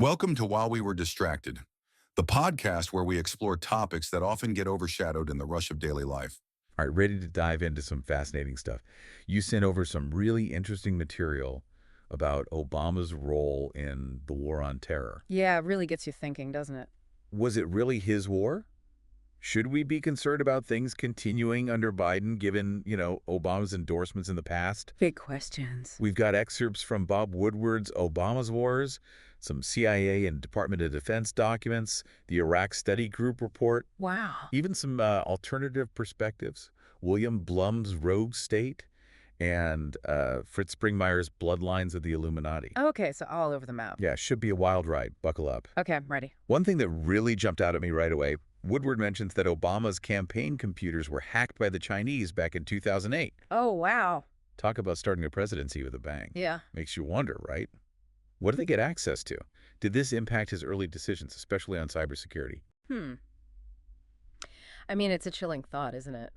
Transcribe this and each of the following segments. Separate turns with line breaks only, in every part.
Welcome to While We Were Distracted, the podcast where we explore topics that often get overshadowed in the rush of daily life.
All right, ready to dive into some fascinating stuff. You sent over some really interesting material about Obama's role in the war on terror.
Yeah, it really gets you thinking, doesn't it?
Was it really his war? Should we be concerned about things continuing under Biden, given, Obama's endorsements in the past?
Big questions.
We've got excerpts from Bob Woodward's Obama's Wars, some CIA and Department of Defense documents, the Iraq Study Group report,
Wow.
even some alternative perspectives, William Blum's Rogue State, and Fritz Springmeier's Bloodlines of the Illuminati.
Okay, so all over the map.
Yeah, should be a wild ride. Buckle up.
Okay, I'm ready.
One thing that really jumped out at me right away, Woodward mentions that Obama's campaign computers were hacked by the Chinese back in 2008.
Oh, wow.
Talk about starting a presidency with a bang.
Yeah.
Makes you wonder, right? What did they get access to? Did this impact his early decisions, especially on cybersecurity?
I mean, it's a chilling thought, isn't it?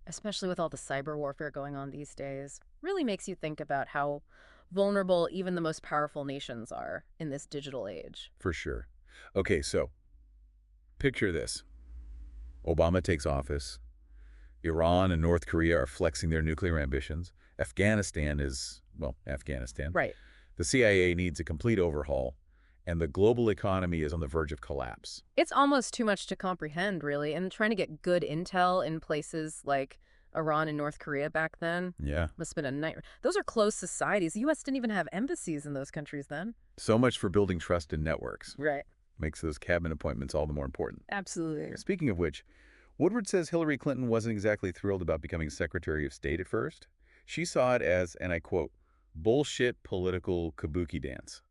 Especially with all the cyber warfare going on these days. Really makes you think about how vulnerable even the most powerful nations are in this digital age.
For sure. Okay, so picture this. Obama takes office. Iran and North Korea are flexing their nuclear ambitions. Afghanistan is, Afghanistan.
Right.
The CIA needs a complete overhaul, and the global economy is on the verge of collapse.
It's almost too much to comprehend, really, and trying to get good intel in places like Iran and North Korea back then
Yeah.
must have been a nightmare. Those are closed societies. The U.S. didn't even have embassies in those countries then.
So much for building trust in networks.
Right.
Makes those cabinet appointments all the more important.
Absolutely.
Speaking of which, Woodward says Hillary Clinton wasn't exactly thrilled about becoming Secretary of State at first. She saw it as, and I quote, bullshit political kabuki dance.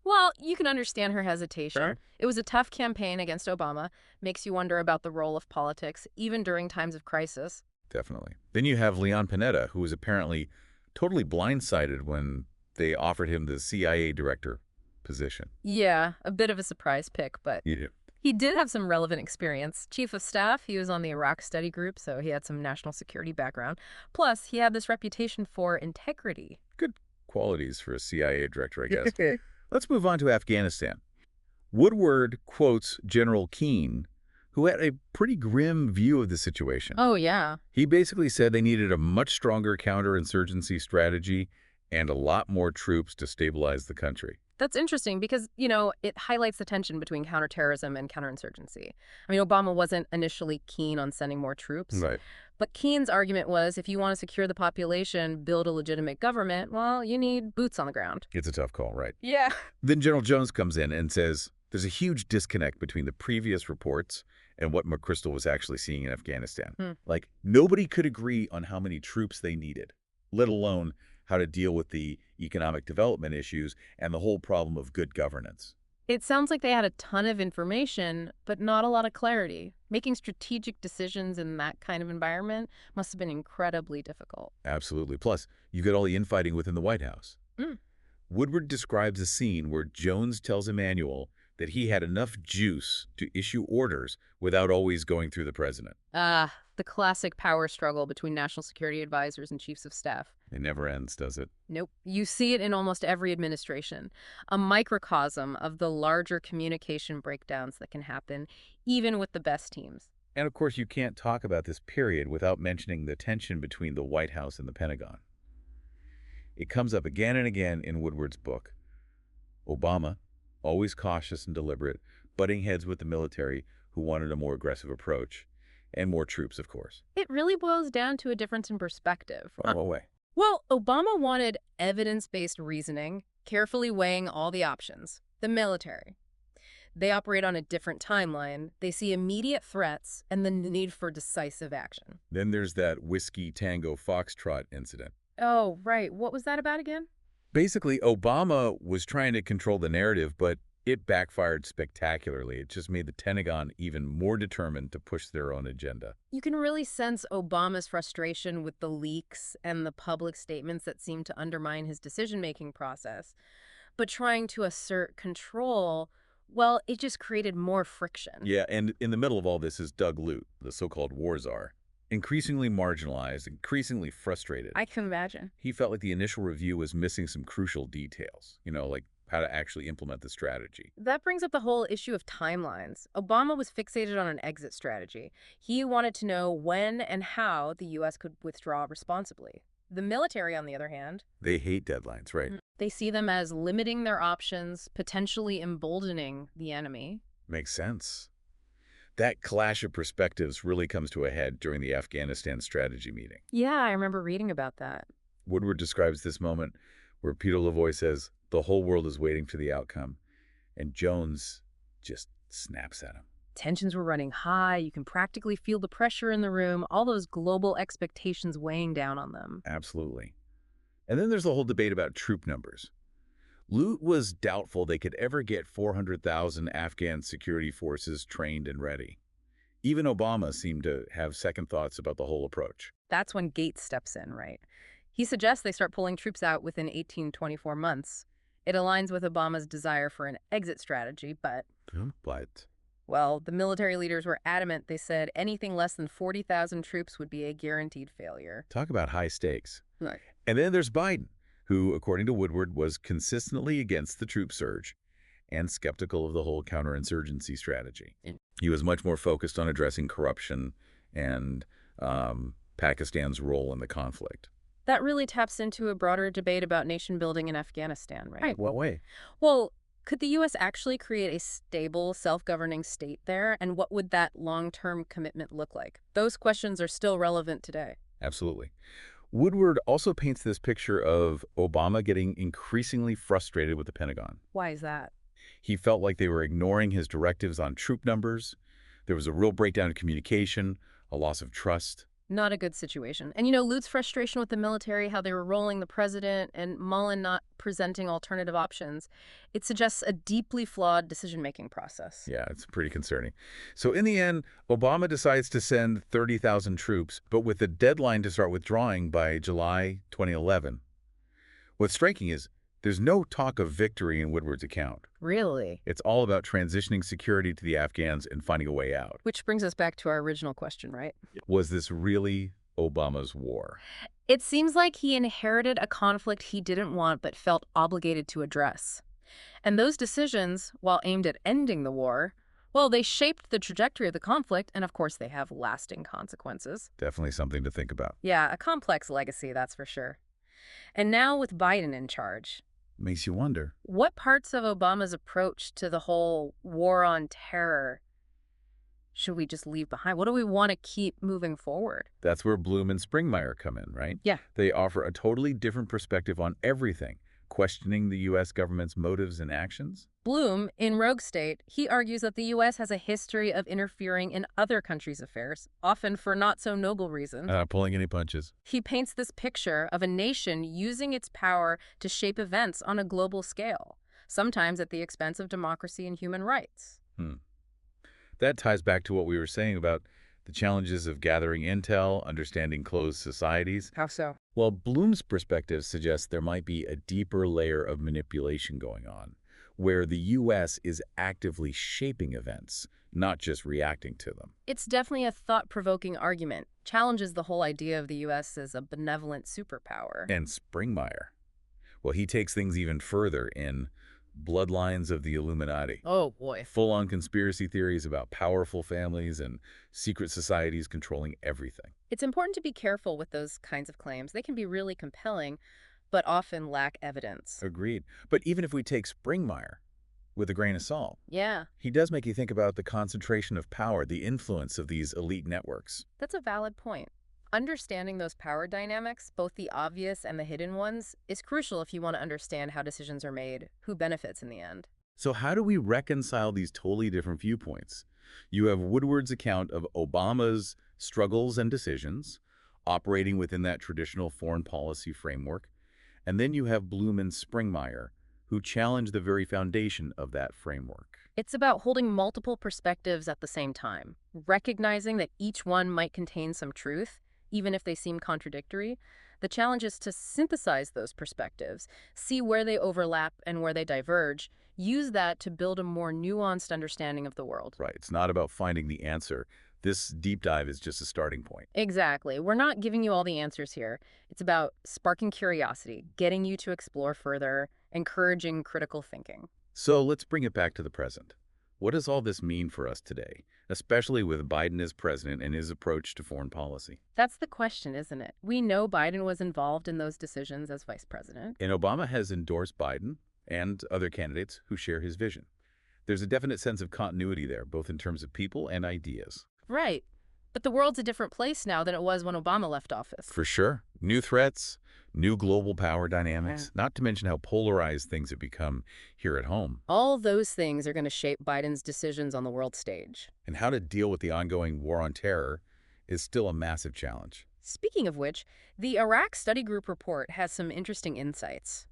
Well, you can understand her hesitation.
Sure.
It was a tough campaign against Obama. Makes you wonder about the role of politics, even during times of crisis.
Definitely. Then you have Leon Panetta, who was apparently totally blindsided when they offered him the CIA director position.
Yeah, a bit of a surprise pick, but
Yeah.
he did have some relevant experience. Chief of staff, he was on the Iraq Study Group, so he had some national security background. Plus, he had this reputation for integrity.
Good qualities for a CIA director, I guess. Let's move on to Afghanistan. Woodward quotes General Keane, who had a pretty grim view of the situation.
Oh, yeah.
He basically said they needed a much stronger counterinsurgency strategy and a lot more troops to stabilize the country.
That's interesting because, it highlights the tension between counterterrorism and counterinsurgency. I mean, Obama wasn't initially keen on sending more troops.
Right.
But Keene's argument was if you want to secure the population, build a legitimate government, well, you need boots on the ground.
It's a tough call, right?
Yeah.
Then General Jones comes in and says there's a huge disconnect between the previous reports and what McChrystal was actually seeing in Afghanistan. Like, nobody could agree on how many troops they needed, let alone how to deal with the economic development issues and the whole problem of good governance.
It sounds like they had a ton of information, but not a lot of clarity. Making strategic decisions in that kind of environment must have been incredibly difficult.
Absolutely. Plus, you get all the infighting within the White House. Woodward describes a scene where Jones tells Emanuel that he had enough juice to issue orders without always going through the president.
The classic power struggle between national security advisors and chiefs of staff.
It never ends, does it?
Nope. You see it in almost every administration. A microcosm of the larger communication breakdowns that can happen, even with the best teams.
And of course, you can't talk about this period without mentioning the tension between the White House and the Pentagon. It comes up again and again in Woodward's book. Obama, always cautious and deliberate, butting heads with the military who wanted a more aggressive approach. And more troops, of course.
It really boils down to a difference in perspective.
Oh, way.
Well, Obama wanted evidence-based reasoning, carefully weighing all the options. The military. They operate on a different timeline. They see immediate threats and the need for decisive action.
Then there's that Whiskey Tango Foxtrot incident.
Oh, right. What was that about again?
Basically, Obama was trying to control the narrative, but it backfired spectacularly. It just made the Pentagon even more determined to push their own agenda.
You can really sense Obama's frustration with the leaks and the public statements that seem to undermine his decision-making process. But trying to assert control, well, it just created more friction.
Yeah, and in the middle of all this is Doug Lute, the so-called war czar. Increasingly marginalized, increasingly frustrated.
I can imagine.
He felt like the initial review was missing some crucial details, like how to actually implement the strategy.
That brings up the whole issue of timelines. Obama was fixated on an exit strategy. He wanted to know when and how the U.S. could withdraw responsibly. The military, on the other hand,
They hate deadlines, right?
they see them as limiting their options, potentially emboldening the enemy.
Makes sense. That clash of perspectives really comes to a head during the Afghanistan strategy meeting.
Yeah, I remember reading about that.
Woodward describes this moment where Peter Lavoie says, the whole world is waiting for the outcome, and Jones just snaps at him.
Tensions were running high. You can practically feel the pressure in the room, all those global expectations weighing down on them.
Absolutely. And then there's the whole debate about troop numbers. Lute was doubtful they could ever get 400,000 Afghan security forces trained and ready. Even Obama seemed to have second thoughts about the whole approach.
That's when Gates steps in, right? He suggests they start pulling troops out within 18-24 months. It aligns with Obama's desire for an exit strategy, but,
But
well, the military leaders were adamant. They said anything less than 40,000 troops would be a guaranteed failure.
talk about high stakes.
Right.
And then there's Biden, who, according to Woodward, was consistently against the troop surge and skeptical of the whole counterinsurgency strategy. He was much more focused on addressing corruption and Pakistan's role in the conflict.
That really taps into a broader debate about nation building in Afghanistan, right?
What way?
Well, could the U.S. actually create a stable, self-governing state there? And what would that long-term commitment look like? Those questions are still relevant today.
Absolutely. Woodward also paints this picture of Obama getting increasingly frustrated with the Pentagon.
Why is that?
He felt like they were ignoring his directives on troop numbers. There was a real breakdown in communication, a loss of trust.
Not a good situation. And Lute's frustration with the military, how they were rolling the president, and Mullen not presenting alternative options, it suggests a deeply flawed decision-making process.
Yeah, it's pretty concerning. So in the end, Obama decides to send 30,000 troops, but with the deadline to start withdrawing by July 2011. What's striking is there's no talk of victory in Woodward's account.
Really?
It's all about transitioning security to the Afghans and finding a way out.
Which brings us back to our original question, right?
Was this really Obama's war?
It seems like he inherited a conflict he didn't want but felt obligated to address. And those decisions, while aimed at ending the war, well, they shaped the trajectory of the conflict, and of course they have lasting consequences.
Definitely something to think about.
Yeah, a complex legacy, that's for sure. And now with Biden in charge,
Makes you wonder.
what parts of Obama's approach to the whole war on terror should we just leave behind? What do we want to keep moving forward?
That's where Bloom and Springmeier come in, right?
Yeah.
They offer a totally different perspective on everything, questioning the U.S. government's motives and actions.
Bloom, in Rogue State, he argues that the U.S. has a history of interfering in other countries' affairs, often for not-so-noble reasons.
Not pulling any punches.
He paints this picture of a nation using its power to shape events on a global scale, sometimes at the expense of democracy and human rights.
That ties back to what we were saying about the challenges of gathering intel, understanding closed societies.
How so?
Well, Bloom's perspective suggests there might be a deeper layer of manipulation going on, where the U.S. is actively shaping events, not just reacting to them.
It's definitely a thought-provoking argument, challenges the whole idea of the U.S. as a benevolent superpower.
And Springmeier, well, he takes things even further in Bloodlines of the Illuminati.
Oh, boy.
Full-on conspiracy theories about powerful families and secret societies controlling everything.
It's important to be careful with those kinds of claims. They can be really compelling, but often lack evidence.
Agreed. But even if we take Springmeier with a grain of salt,
Yeah,
he does make you think about the concentration of power, the influence of these elite networks.
that's a valid point. Understanding those power dynamics, both the obvious and the hidden ones, is crucial if you want to understand how decisions are made, who benefits in the end.
So how do we reconcile these totally different viewpoints? You have Woodward's account of Obama's struggles and decisions, operating within that traditional foreign policy framework, and then you have Bloom and Springmeier, who challenge the very foundation of that framework.
It's about holding multiple perspectives at the same time, recognizing that each one might contain some truth, even if they seem contradictory. The challenge is to synthesize those perspectives, see where they overlap and where they diverge, use that to build a more nuanced understanding of the world.
Right. It's not about finding the answer. This deep dive is just a starting point.
Exactly. We're not giving you all the answers here. It's about sparking curiosity, getting you to explore further, encouraging critical thinking.
So let's bring it back to the present. What does all this mean for us today, especially with Biden as president and his approach to foreign policy?
That's the question, isn't it? We know Biden was involved in those decisions as vice president.
And Obama has endorsed Biden and other candidates who share his vision. There's a definite sense of continuity there, both in terms of people and ideas.
Right. But the world's a different place now than it was when Obama left office.
For sure. New threats, new global power dynamics, not to mention how polarized things have become here at home.
All those things are going to shape Biden's decisions on the world stage.
And how to deal with the ongoing war on terror is still a massive challenge.
Speaking of which, the Iraq Study Group report has some interesting insights.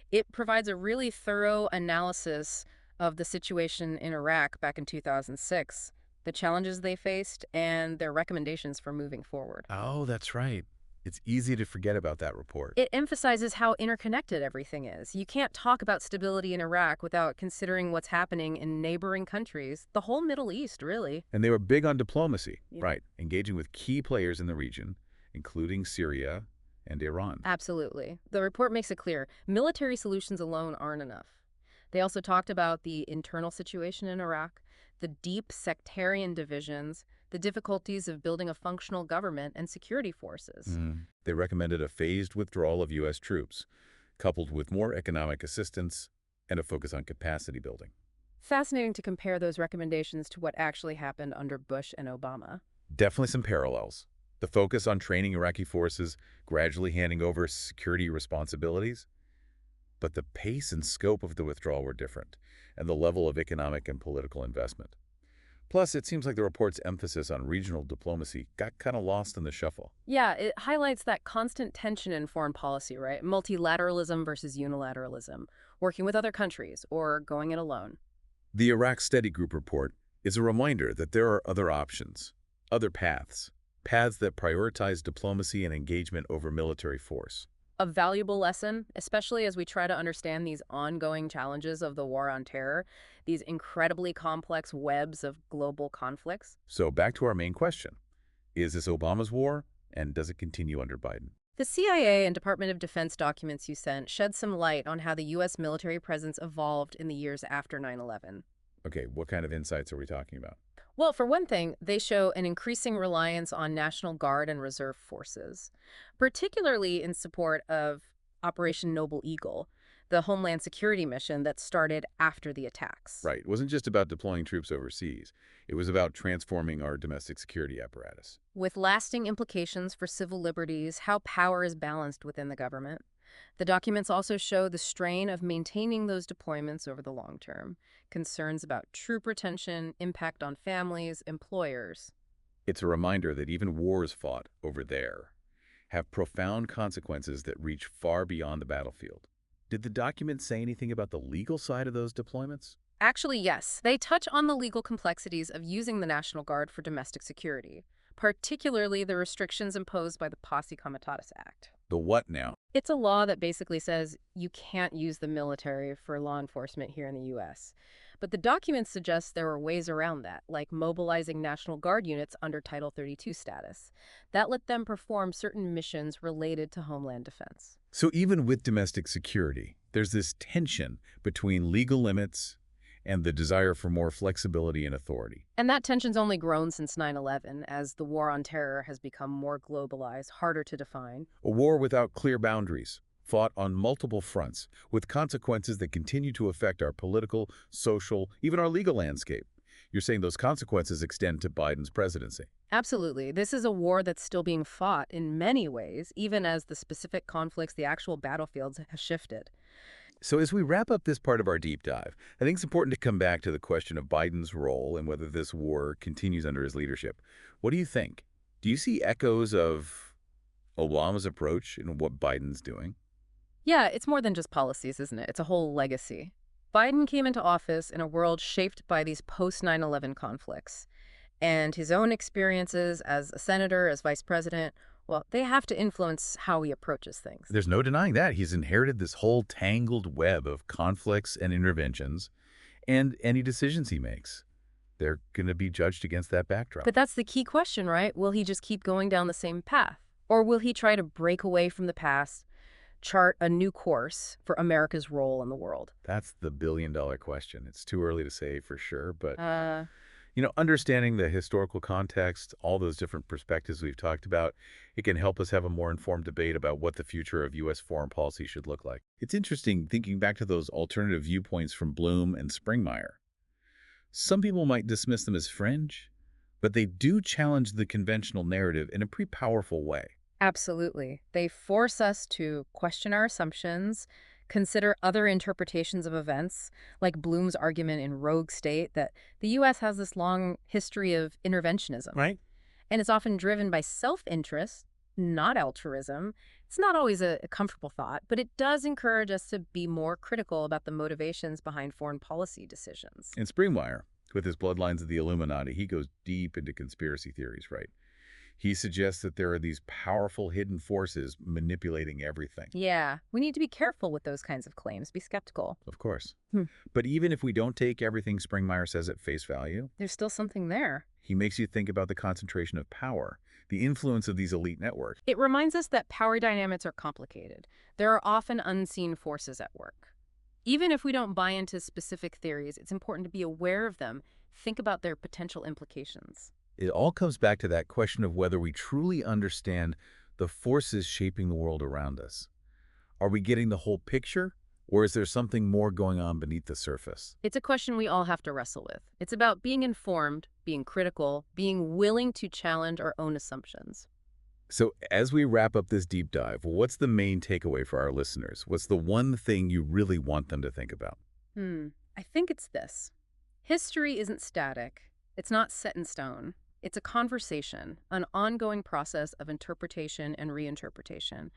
It provides a really thorough analysis of the situation in Iraq back in 2006, the challenges they faced, and their recommendations for moving forward.
Oh, that's right. It's easy to forget about that report.
It emphasizes how interconnected everything is. You can't talk about stability in Iraq without considering what's happening in neighboring countries, the whole Middle East, really.
And they were big on diplomacy,
Yeah.
right, engaging with key players in the region, including Syria and Iran.
Absolutely. The report makes it clear military solutions alone aren't enough. They also talked about the internal situation in Iraq, the deep sectarian divisions, the difficulties of building a functional government and security forces.
They recommended a phased withdrawal of U.S. troops, coupled with more economic assistance and a focus on capacity building.
Fascinating to compare those recommendations to what actually happened under Bush and Obama.
Definitely some parallels. The focus on training Iraqi forces, gradually handing over security responsibilities. But the pace and scope of the withdrawal were different, and the level of economic and political investment. Plus, it seems like the report's emphasis on regional diplomacy got kind of lost in the shuffle.
Yeah, it highlights that constant tension in foreign policy, right? Multilateralism versus unilateralism, working with other countries or going it alone.
The Iraq Study Group report is a reminder that there are other options, other paths that prioritize diplomacy and engagement over military force.
A valuable lesson, especially as we try to understand these ongoing challenges of the war on terror, these incredibly complex webs of global conflicts.
So back to our main question. Is this Obama's war, and does it continue under Biden?
The CIA and Department of Defense documents you sent shed some light on how the U.S. military presence evolved in the years after 9/11.
Okay, what kind of insights are we talking about?
Well, for one thing, they show an increasing reliance on National Guard and Reserve forces, particularly in support of Operation Noble Eagle, the Homeland Security mission that started after the attacks.
Right, it wasn't just about deploying troops overseas. It was about transforming our domestic security apparatus.
With lasting implications for civil liberties, how power is balanced within the government. The documents also show the strain of maintaining those deployments over the long term, concerns about troop retention, impact on families, employers.
It's a reminder that even wars fought over there have profound consequences that reach far beyond the battlefield. Did the document say anything about the legal side of those deployments?
Actually, yes. They touch on the legal complexities of using the National Guard for domestic security, particularly the restrictions imposed by the Posse Comitatus Act.
The what now?
It's a law that basically says you can't use the military for law enforcement here in the U.S. But the documents suggest there were ways around that, like mobilizing National Guard units under Title 32 status. That let them perform certain missions related to Homeland Defense.
So even with domestic security, there's this tension between legal limits and the desire for more flexibility and authority.
And that tension's only grown since 9/11, as the war on terror has become more globalized, harder to define.
A war without clear boundaries, fought on multiple fronts, with consequences that continue to affect our political, social, even our legal landscape. You're saying those consequences extend to Biden's presidency.
Absolutely. This is a war that's still being fought in many ways, even as the specific conflicts, the actual battlefields, have shifted.
So as we wrap up this part of our deep dive, I think it's important to come back to the question of Biden's role and whether this war continues under his leadership. What do you think? Do you see echoes of Obama's approach in what Biden's doing?
Yeah, it's more than just policies, isn't it? It's a whole legacy. Biden came into office in a world shaped by these post-9/11 conflicts. And his own experiences as a senator, as vice president, well, they have to influence how he approaches things.
There's no denying that. He's inherited this whole tangled web of conflicts and interventions and any decisions he makes. They're going to be judged against that backdrop.
But that's the key question, right? Will he just keep going down the same path? Or will he try to break away from the past, chart a new course for America's role in the world?
That's the billion-dollar question. It's too early to say for sure, but
Uh,
understanding the historical context, all those different perspectives we've talked about, it can help us have a more informed debate about what the future of U.S. foreign policy should look like. It's interesting thinking back to those alternative viewpoints from Bloom and Springmeier. Some people might dismiss them as fringe, but they do challenge the conventional narrative in a pretty powerful way.
Absolutely. They force us to question our assumptions, consider other interpretations of events, like Bloom's argument in Rogue State that the U.S. has this long history of interventionism.
Right?
And it's often driven by self-interest, not altruism. It's not always a comfortable thought, but it does encourage us to be more critical about the motivations behind foreign policy decisions.
And Springmeier, with his Bloodlines of the Illuminati, he goes deep into conspiracy theories, right? He suggests that there are these powerful hidden forces manipulating everything.
Yeah, we need to be careful with those kinds of claims, be skeptical.
Of course.
Hmm.
But even if we don't take everything Springmeier says at face value,
There's still something there.
he makes you think about the concentration of power, the influence of these elite networks.
It reminds us that power dynamics are complicated. There are often unseen forces at work. Even if we don't buy into specific theories, it's important to be aware of them, think about their potential implications.
It all comes back to that question of whether we truly understand the forces shaping the world around us. Are we getting the whole picture, or is there something more going on beneath the surface?
It's a question we all have to wrestle with. It's about being informed, being critical, being willing to challenge our own assumptions.
So as we wrap up this deep dive, what's the main takeaway for our listeners? What's the one thing you really want them to think about?
I think it's this. History isn't static. It's not set in stone. It's a conversation, an ongoing process of interpretation and reinterpretation.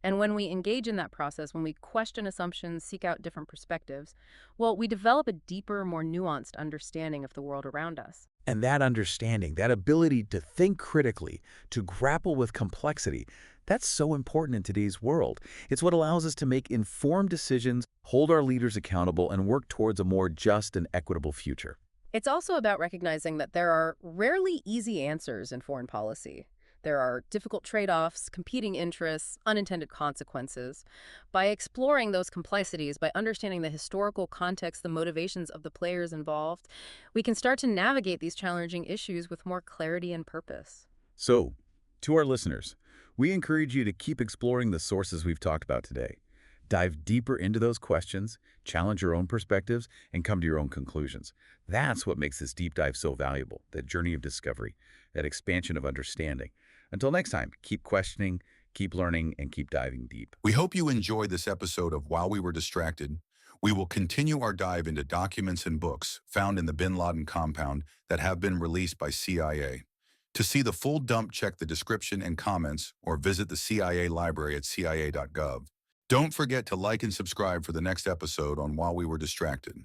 And when we engage in that process, when we question assumptions, seek out different perspectives, well, we develop a deeper, more nuanced understanding of the world around us.
And that understanding, that ability to think critically, to grapple with complexity, that's so important in today's world. It's what allows us to make informed decisions, hold our leaders accountable, and work towards a more just and equitable future.
It's also about recognizing that there are rarely easy answers in foreign policy. There are difficult trade-offs, competing interests, unintended consequences. By exploring those complexities, by understanding the historical context, the motivations of the players involved, we can start to navigate these challenging issues with more clarity and purpose.
So, to our listeners, we encourage you to keep exploring the sources we've talked about today. Dive deeper into those questions, challenge your own perspectives, and come to your own conclusions. That's what makes this deep dive so valuable, that journey of discovery, that expansion of understanding. Until next time, keep questioning, keep learning, and keep diving deep.
We hope you enjoyed this episode of While We Were Distracted. We will continue our dive into documents and books found in the Bin Laden compound that have been released by CIA. To see the full dump, check the description and comments or visit the CIA library at cia.gov. Don't forget to like and subscribe for the next episode on While We Were Distracted.